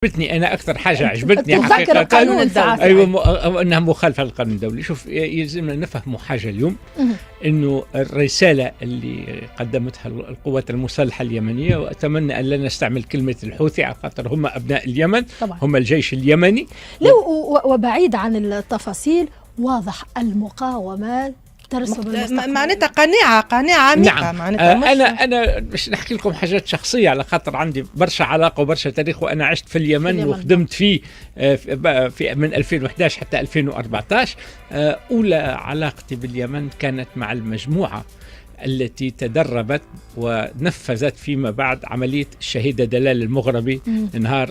عجبتني أنا أكثر حاجة عجبتني حقيقة قانون الدولي. أيوة أنها مخالفة للقانون الدولي. شوف يلزمنا نفهموا حاجة اليوم، إنه الرسالة اللي قدمتها القوات المسلحة اليمنية، وأتمنى أن لا نستعمل كلمة الحوثي على خاطر هم أبناء اليمن طبعا. هم الجيش اليمني. وبعيد عن التفاصيل واضح المقاومة معناتها قناعة عميقة. نعم. أنا مش نحكي لكم حاجات شخصية على خاطر عندي برشا علاقة وبرشا تاريخ، وأنا عشت في اليمن وخدمت فيه في من 2011 حتى 2014. أولى علاقتي باليمن كانت مع المجموعة التي تدربت ونفذت فيما بعد عملية الشهيدة دلال المغربي نهار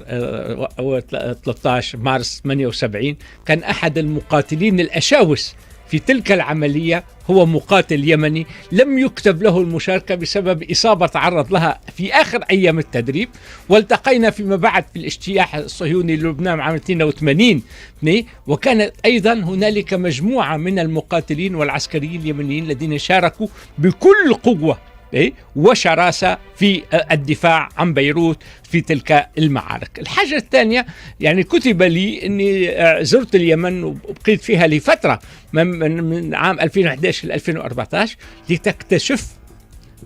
13 مارس 78. كان أحد المقاتلين الأشاوس في تلك العملية هو مقاتل يمني لم يكتب له المشاركة بسبب إصابة تعرض لها في آخر أيام التدريب، والتقينا فيما بعد في الاجتياح الصهيوني للبنان عام 82. وكانت أيضا هنالك مجموعة من المقاتلين والعسكريين اليمنيين الذين شاركوا بكل قوة وشراسة في الدفاع عن بيروت في تلك المعارك. الحاجة الثانية، يعني كتب لي أني زرت اليمن وبقيت فيها لفترة من عام 2011 ل 2014 لتكتشف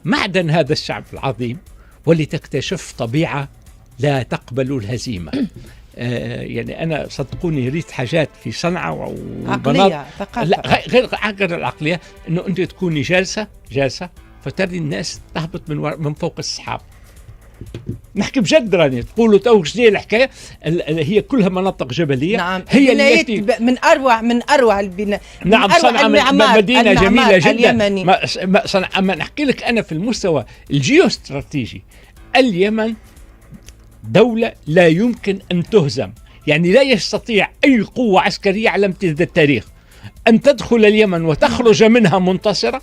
معدن هذا الشعب العظيم، ولتكتشف طبيعة لا تقبل الهزيمة. يعني أنا صدقوني ريت حاجات في صنعاء عقلية لا غير العقلية، أنه أنت تكوني جالسة فتري الناس تهبط من فوق السحاب. نحكي بجد، راني تقولوا توش دي الحكايه هي كلها مناطق جبليه. نعم. هي التي من اروع البناء. نعم، صنعاء مدينه جميله جدا. صنعاء، اما نحكي لك انا في المستوى الجيوستراتيجي، اليمن دوله لا يمكن ان تهزم. يعني لا يستطيع اي قوه عسكريه على امتداد التاريخ ان تدخل اليمن وتخرج منها منتصره،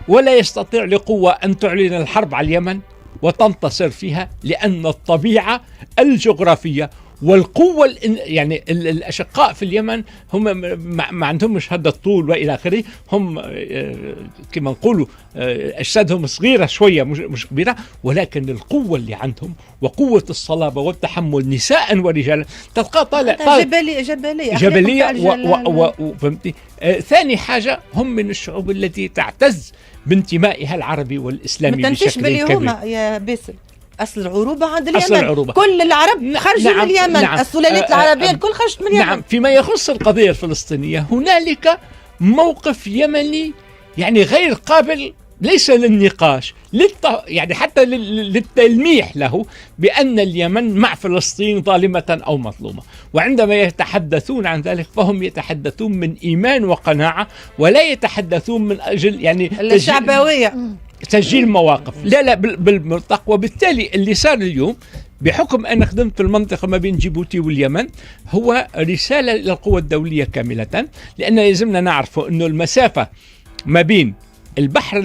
ولا يستطيع لقوة أن تعلن الحرب على اليمن وتنتصر فيها، لأن الطبيعة الجغرافية والقوة يعني الأشقاء في اليمن هم ما عندهمش هذا الطول وإلى آخره. هم كما نقولوا أجسادهم صغيرة شوية مش كبيرة، ولكن القوة اللي عندهم وقوة الصلابة والتحمل نساء ورجالا تلقى طالع جبلية فهمتي. ثاني حاجة، هم من الشعوب التي تعتز بانتمائها العربي والإسلامي بشكل كبير. هما يا باسل أصل العروبة عند اليمن. كل العرب خرجوا من اليمن. نعم. السلالات العربية الكل خرجت من اليمن. نعم. فيما يخص القضية الفلسطينية هنالك موقف يمني يعني غير قابل ليس للنقاش يعني حتى للتلميح له بأن اليمن مع فلسطين ظالمة أو مظلومة. وعندما يتحدثون عن ذلك فهم يتحدثون من إيمان وقناعة، ولا يتحدثون من أجل يعني الشعبوية تسجيل مواقف. لا بالمرتق. وبالتالي اللي صار اليوم بحكم أن خدمت في المنطقة ما بين جيبوتي واليمن هو رسالة للقوى الدولية كاملة، لأن لازمنا نعرف أنه المسافة ما بين البحر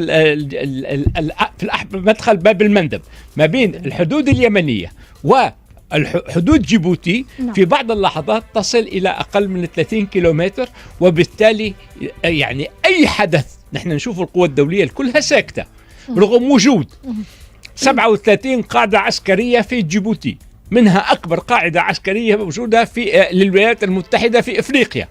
في مدخل باب المندب ما بين الحدود اليمنية وحدود جيبوتي في بعض اللحظات تصل إلى أقل من 30 كيلومتر. وبالتالي يعني أي حدث نحن نشوف القوى الدولية كلها ساكتة رغم وجود 37 قاعدة عسكرية في جيبوتي، منها أكبر قاعدة عسكرية موجودة في للولايات المتحدة في إفريقيا.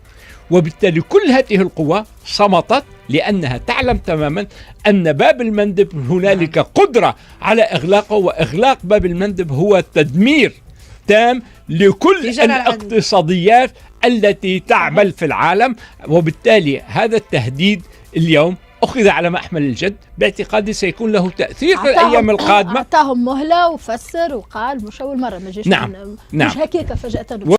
وبالتالي كل هذه القوى صمتت لأنها تعلم تماما أن باب المندب هنالك قدرة على إغلاقه، وإغلاق باب المندب هو تدمير تام لكل الاقتصاديات التي تعمل في العالم. وبالتالي هذا التهديد اليوم أخذ على محمل الجد، باعتقادي سيكون له تأثير في الأيام القادمة. أعطاهم مهلة وفسر وقال مش أول مرة ما جيش. نعم. مش هكيك فجأة.